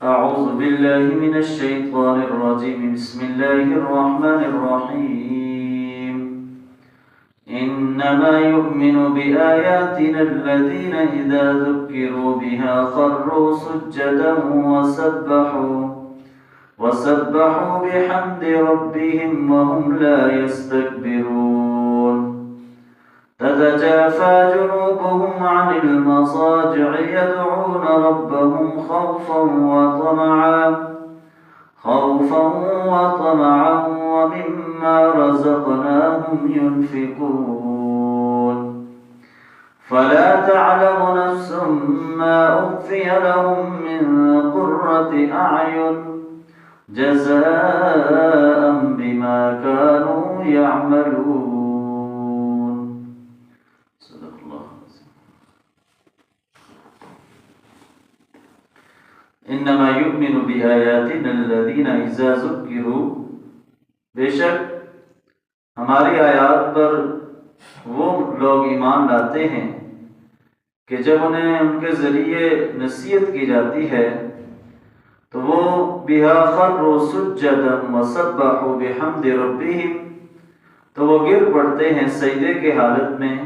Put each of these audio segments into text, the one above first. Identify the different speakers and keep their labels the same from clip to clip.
Speaker 1: أعوذ بالله من الشيطان الرجيم. بسم الله الرحمن الرحيم. إنما يؤمن بآياتنا الذين إذا ذكروا بها خروا سجدا وسبحوا بحمد ربهم وهم لا يستكبرون. تتجافى جنوبهم عن المضاجع يدعون ربهم خوفا وطمعا ومما رزقناهم ينفقون. فلا تعلم نفس ما أخفي لهم من قرة أعين جزاء بما كانوا يعملون. صدق الله العظيم. انما يؤمن بآياتنا الذين اذا ذكروا، بے شک ہماری آیات پر وہ لوگ ایمان لاتے ہیں کہ جب انہیں ان کے ذریعے نصیحت کی جاتی ہے تو وہ بها خروا سجدا وسبحوا بحمد ربهم، تو وہ گر پڑتے ہیں سجدے کے حالت میں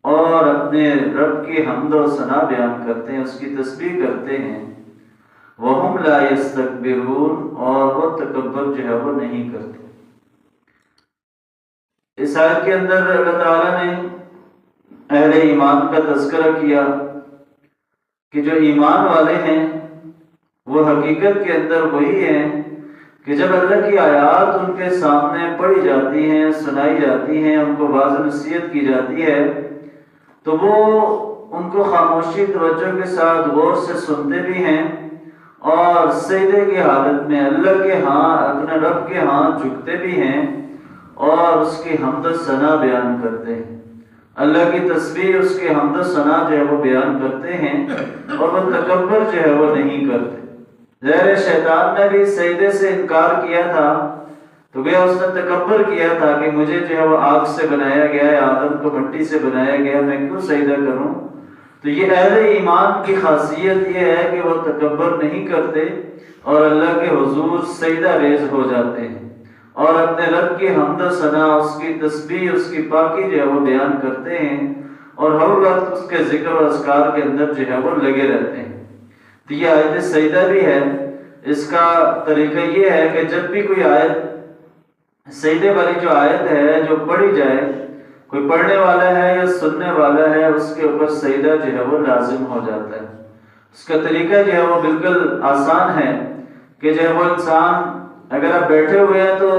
Speaker 1: اور اپنے رب کی حمد و ثنا بیان کرتے ہیں، اس کی تسبیح کرتے ہیں. وَهُمْ لَا يَسْتَكْبِرُونَ، اور وہ تکبر جو ہے وہ نہیں کرتے. اس آیت کے اندر اللہ تعالیٰ نے اہل ایمان کا تذکرہ کیا کہ جو ایمان والے ہیں وہ حقیقت کے اندر وہی ہیں کہ جب اللہ کی آیات ان کے سامنے پڑھی جاتی ہیں، سنائی جاتی ہیں، ان کو واضح نصیحت کی جاتی ہے تو وہ ان کو خاموشی توجہ کے ساتھ غور سے سنتے بھی ہیں اور سجدے کی حالت میں اللہ کے ہاں، اپنے رب کے ہاں جھکتے بھی ہیں اور اس کی حمد و ثنا بیان کرتے ہیں. اللہ کی تسبیح، اس کی حمد و ثنا جو ہے وہ بیان کرتے ہیں اور وہ تکبر جو ہے وہ نہیں کرتے. ظاہر شیطان نے بھی سجدے سے انکار کیا تھا تو گیا اس نے تکبر کیا تھا کہ مجھے جو ہے وہ آگ سے بنایا گیا ہے، آدم کو مٹی سے بنایا گیا، میں کیوں سجدہ کروں؟ تو یہ اہل ایمان کی خاصیت یہ ہے کہ وہ تکبر نہیں کرتے اور اللہ کے حضور سجدہ ریز ہو جاتے ہیں اور اپنے رب کی حمد و ثنا، اس کی تسبیح، اس کی پاکی جو ہے وہ بیان کرتے ہیں اور ہر وقت اس کے ذکر و اذکار کے اندر جو ہے وہ لگے رہتے ہیں. تو یہ آیت سجدہ بھی ہے. اس کا طریقہ یہ ہے کہ جب بھی کوئی آیت، سجدے والی جو آیت ہے جو پڑھی جائے، کوئی پڑھنے والا ہے یا سننے والا ہے، اس کے اوپر سجدہ جو ہے وہ لازم ہو جاتا ہے. اس کا طریقہ جو ہے وہ بالکل آسان ہے کہ جو ہے وہ انسان اگر آپ بیٹھے ہوئے ہیں تو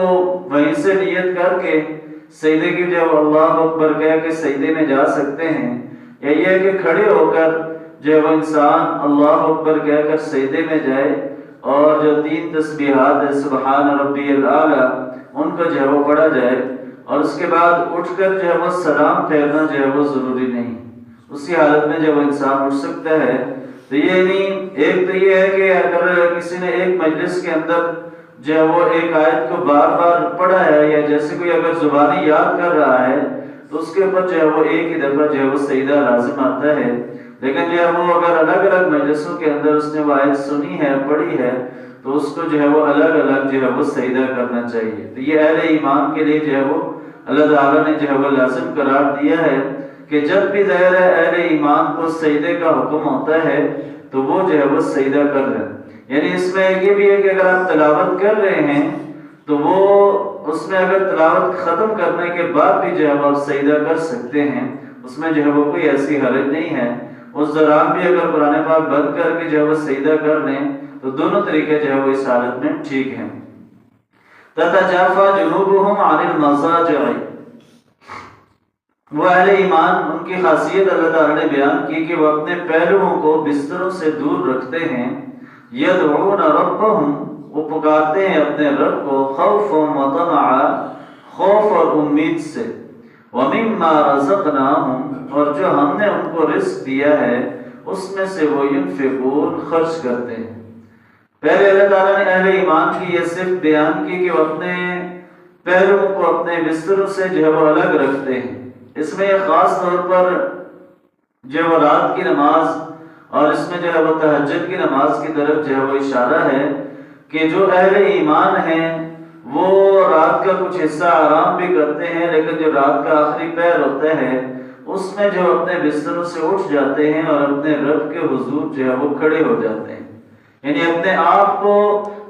Speaker 1: وہیں سے نیت کر کے سجدے کی جو اللہ اکبر کہہ کے سجدے میں جا سکتے ہیں، یا یہ ہے کہ کھڑے ہو کر جو ہے وہ انسان اللہ اکبر کہہ کر سجدے میں جائے اور جو 3 تسبیحات ہے سبحان ربی الاعلیٰ ان کو جو ہے وہ پڑھا جائے اور اس کے بعد اٹھ کر جو ہے وہ سلام پھیرنا جو ہے وہ ضروری نہیں. اسی حالت میں جب وہ انسان اٹھ سکتا ہے تو یہ نہیں، ایک تو یہ ہے کہ اگر کسی نے ایک مجلس کے اندر جو ہے وہ ایک آیت کو بار بار پڑھا ہے یا جیسے کوئی اگر زبانی یاد کر رہا ہے تو اس کے اوپر جو ہے وہ ایک ہی دفعہ جو ہے وہ سجدہ لازم آتا ہے. لیکن جو ہے وہ اگر الگ الگ مجلسوں کے اندر اس نے وہ آیت سنی ہے، پڑھی ہے تو اس کو جو ہے وہ الگ الگ جو ہے وہ سجدہ کرنا چاہیے. تو یہ اہل ایمان کے لیے جو ہے وہ اللہ تعالیٰ نے جو ہے وہ لازم قرار دیا ہے کہ جب بھی ظاہر ہے اہل ایمان کو سجدے کا حکم ہوتا ہے تو وہ جو ہے وہ سجدہ کر رہے ہیں. یعنی اس میں یہ بھی ہے کہ اگر آپ تلاوت کر رہے ہیں تو وہ اس میں اگر تلاوت ختم کرنے کے بعد بھی جو ہے وہ آپ سجدہ کر سکتے ہیں، اس میں جو ہے وہ کوئی ایسی حرج نہیں ہے. اس دوران بھی اگر قرآن پاک بند کر کے جو ہے وہ سجدہ کر لیں تو دونوں طریقے جو ہے وہ اس حالت میں ٹھیک ہیں. تتجافى جنوبهم عن المضاجع، وہ اہل ایمان ان کی خاصیت اللہ تعالیٰ نے بیان کی کہ وہ اپنے پہلوؤں کو بستروں سے دور رکھتے ہیں. یدعون ربهم، وہ پکارتے ہیں اپنے رب کو خوفا وطمعا، خوف اور امید سے. ومما رزقناهم، اور جو ہم نے ان کو رزق دیا ہے اس میں سے وہ ينفقون، خرچ کرتے ہیں. پہلے اللہ تعالیٰ نے اہل ایمان کی یہ صرف بیان کی کہ وہ اپنے پیروں کو اپنے بستروں سے جو ہے وہ الگ رکھتے ہیں. اس میں خاص طور پر جو رات کی نماز اور اس میں جو ہے وہ تہجد کی نماز کی طرف جو ہے وہ اشارہ ہے کہ جو اہل ایمان ہیں وہ رات کا کچھ حصہ آرام بھی کرتے ہیں، لیکن جو رات کا آخری پہر ہوتا ہے اس میں جو اپنے بستروں سے اٹھ جاتے ہیں اور اپنے رب کے حضور جو ہے وہ کھڑے ہو جاتے ہیں، یعنی اپنے آپ کو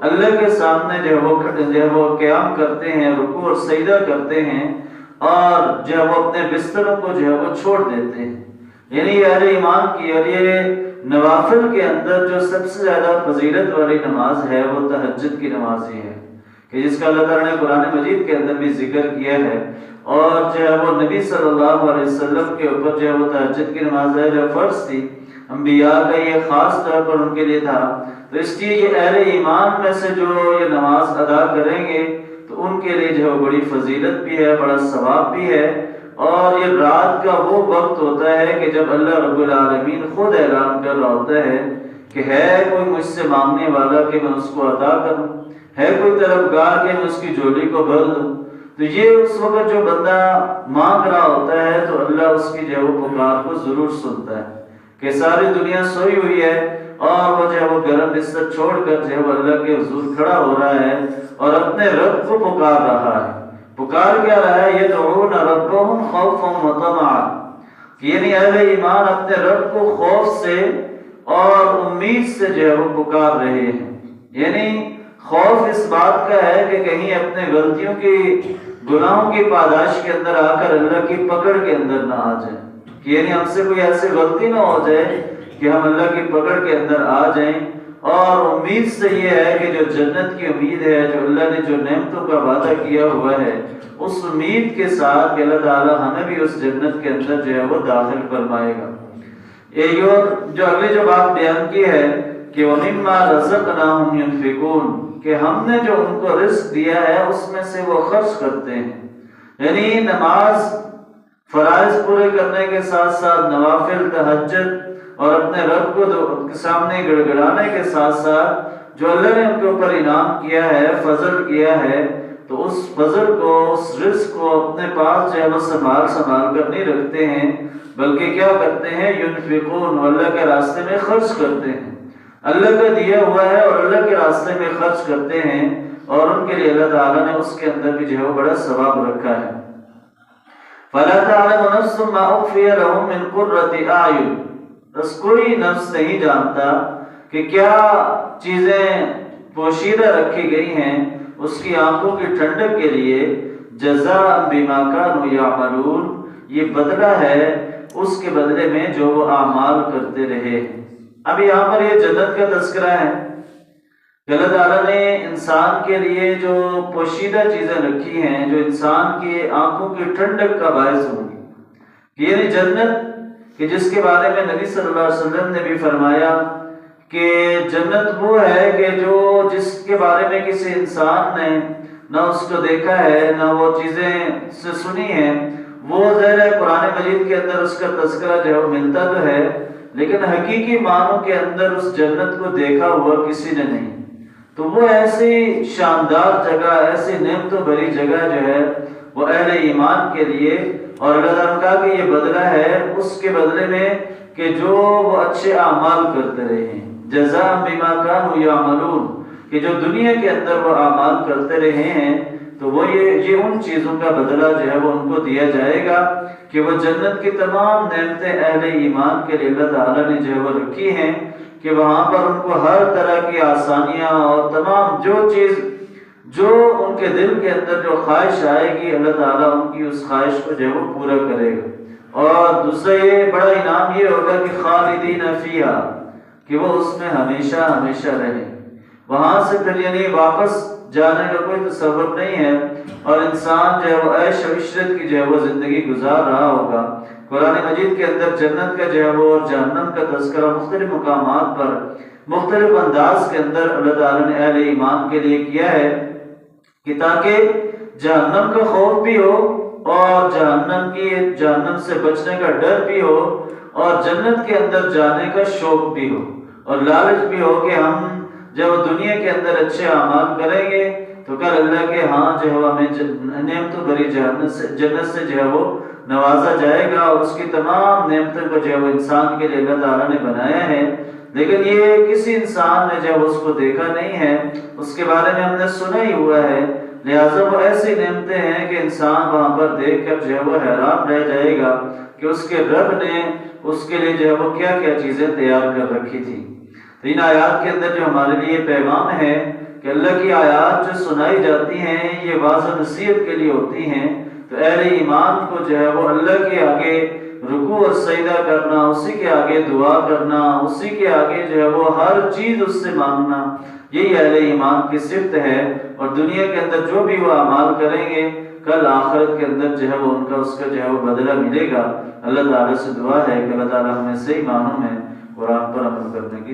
Speaker 1: اللہ کے سامنے جو ہے وہ قیام کرتے ہیں، رکوع اور سجدہ کرتے ہیں، اور جو ہے وہ اپنے بستروں کو جو ہے وہ چھوڑ دیتے ہیں۔ یعنی یہ اہل ایمان کی، اور یہ نوافل کے اندر جو سب سے زیادہ فضیلت والی نماز ہے وہ تہجد کی نماز ہی ہے، کہ جس کا اللہ تعالیٰ نے قرآن مجید کے اندر بھی ذکر کیا ہے، اور جو ہے وہ نبی صلی اللہ علیہ وسلم کے اوپر جو ہے وہ تہجد کی نماز ہے جو فرض تھی، انبیاء کا یہ خاص طور پر ان کے لیے تھا، تو اس لیے یہ اہل ایمان میں سے جو یہ نماز ادا کریں گے تو ان کے لیے جو ہے بڑی فضیلت بھی ہے، بڑا ثواب بھی ہے، اور یہ رات کا وہ وقت ہوتا ہے کہ جب اللہ رب العالمین خود اعلان کر رہا ہوتا ہے کہ ہے کوئی مجھ سے مانگنے والا کہ میں اس کو عطا کروں، ہے کوئی طلبگار کہ میں اس کی جھولی کو بھر دوں، تو یہ اس وقت جو بندہ مانگ رہا ہوتا ہے تو اللہ اس کی جو ہے وہ پکار کو ضرور سنتا ہے، کہ ساری دنیا سوئی ہوئی ہے اور وہ جو ہے وہ گرم بستر چھوڑ کر جو ہے وہ اللہ کے حضور کھڑا ہو رہا ہے اور اپنے رب کو پکار رہا ہے۔ پکار کیا رہا ہے؟ یدعون ربهم خوفا وطمعا، یعنی اہل ایمان اپنے رب کو خوف سے اور امید سے جو ہے وہ پکار رہے ہیں، یعنی خوف اس بات کا ہے کہ کہیں اپنے غلطیوں کی، گناہوں کی پاداش کے اندر آ کر اللہ کی پکڑ کے اندر نہ آ جائیں، یعنی ہم سے کوئی ایسی غلطی نہ ہو جائے کہ ہم اللہ کی پکڑ کے اندر آ جائیں، اور امید سے یہ ہے کہ جو جنت کی امید ہے، جو اللہ نے جو نعمتوں کا وعدہ کیا ہوا ہے، اس امید کے ساتھ کہ اللہ تعالیٰ ہمیں بھی اس جنت کے اندر جو ہے وہ داخل فرمائے گا۔ یہ جو اگلی جو بات بیان کی ہے کہ وَمِمَّا رَزَقْنَاهُمْ يُنْفِقُونَ، کہ ہم نے جو ان کو رزق دیا ہے اس میں سے وہ خرچ کرتے ہیں، یعنی نماز فرائض پورے کرنے کے ساتھ ساتھ نوافل، تہجد اور اپنے رب کو سامنے گڑ گڑانے کے ساتھ ساتھ جو اللہ نے ان کے اوپر انعام کیا ہے، فضل کیا ہے، تو اس فضل کو، اس رزق کو اپنے پاس جو ہے وہ سنبھال کر نہیں رکھتے ہیں، بلکہ کیا کرتے ہیں؟ ينفقون، اللہ کے راستے میں خرچ کرتے ہیں، اللہ کا دیا ہوا ہے اور اللہ کے راستے میں خرچ کرتے ہیں، اور ان کے لیے اللہ تعالیٰ نے اس کے اندر بھی جو ہے وہ بڑا ثواب رکھا ہے۔ فَلَا تَعْلَمُ نَفْسٌ مَّا أُخْفِيَ لَهُم مِّن قُرَّةِ أَعْيُنٍ، بس کوئی نفس نہیں جانتا کہ کیا چیزیں پوشیدہ رکھی گئی ہیں اس کی آنکھوں کی ٹھنڈک کے لیے، جزاء بما كانوا يعملون، یہ بدلہ ہے اس کے بدلے میں جو وہ اعمال کرتے رہے۔ اب یہاں پر یہ جنت کا تذکرہ ہے کہ اللہ تعالیٰ نے انسان کے لیے جو پوشیدہ چیزیں رکھی ہیں جو انسان کی آنکھوں کی ٹھنڈک کا باعث ہوں گی، یعنی جنت کہ جس کے بارے میں نبی صلی اللہ علیہ وسلم نے بھی فرمایا کہ جنت وہ ہے کہ جس کے بارے میں کسی انسان نے نہ اس کو دیکھا ہے نہ وہ چیزیں سے سنی ہیں، وہ ظاہر ہے قرآن مجید کے اندر اس کا تذکرہ جو ہے ملتا تو ہے، لیکن حقیقی معنوں کے اندر اس جنت کو دیکھا ہوا کسی نے نہیں، تو وہ ایسی شاندار جگہ، ایسی نعمتوں بھری جگہ جو ہے وہ اہل ایمان کے لیے، اور اللہ تعالیٰ نے کہا کہ یہ بدلہ ہے اس کے بدلے میں کہ جو وہ اچھے اعمال کرتے رہے ہیں، جزاء بما كانوا يعملون، کہ جو دنیا کے اندر وہ اعمال کرتے رہے ہیں تو وہ یہ ان چیزوں کا بدلہ جو ہے وہ ان کو دیا جائے گا کہ وہ جنت کی تمام نعمتیں اہل ایمان کے لیے اللہ تعالیٰ نے جو ہے وہ رکھی ہیں، کہ وہاں پر ان کو ہر طرح کی آسانیاں اور تمام جو چیز جو ان کے دل کے اندر جو خواہش آئے گی اللہ تعالیٰ ان کی اس خواہش کو جو ہے وہ پورا کرے گا، اور دوسرا یہ بڑا انعام یہ ہوگا کہ خالدین فیہا، کہ وہ اس میں ہمیشہ ہمیشہ رہیں، وہاں سے پھر یعنی واپس جانے کا کوئی تصور نہیں ہے، اور انسان جو ہے وہ عیش و عشرت کی جو ہے وہ زندگی گزار رہا ہوگا۔ قرآن مجید کے اندر جنت کا جو ہے وہ اور جہنم کا تذکرہ مختلف مقامات پر مختلف انداز کے اندر اللہ تعالیٰ نے اہل ایمان کے لیے کیا ہے کہ تاکہ جہنم کا خوف بھی ہو اور جہنم سے بچنے کا ڈر بھی ہو اور جنت کے اندر جانے کا شوق بھی ہو اور لالچ بھی ہو کہ ہم جب دنیا کے اندر اچھے اعمال کریں گے تو کل اللہ کے ہاں جو ہے ہمیں نعمتوں بھری جنت سے جو ہے وہ نوازا جائے گا اور اس کی تمام نعمتوں کو جو ہے وہ انسان کے لیے اللہ تعالیٰ نے بنایا ہے، لیکن یہ کسی انسان نے جب اس کو دیکھا نہیں ہے، اس کے بارے میں ہم نے سنا ہی ہوا ہے، لہٰذا وہ ایسی نعمتیں ہیں کہ انسان وہاں پر دیکھ کر جو ہے وہ حیران رہ جائے گا کہ اس کے رب نے اس کے لیے جو ہے وہ کیا کیا چیزیں تیار کر رکھی تھی۔ تو ان آیات کے اندر جو ہمارے لیے پیغام ہے کہ اللہ کی آیات جو سنائی جاتی ہیں یہ واضح نصیحت کے لیے ہوتی ہیں، تو اہل ایمان کو جو ہے وہ اللہ کے آگے رکوع اور سجدہ کرنا، اسی کے آگے دعا کرنا، اسی کے آگے جو ہے وہ ہر چیز اس سے مانگنا، یہی اہل ایمان کی صفت ہے۔ اور دنیا کے اندر جو بھی وہ اعمال کریں گے، کل آخرت کے اندر جو ہے وہ ان کا اس کا جو ہے وہ بدلہ ملے گا۔ اللہ تعالیٰ سے دعا ہے کہ اللہ تعالیٰ ہمیں صحیح معنوں میں قرآن پر عمل کرنے کی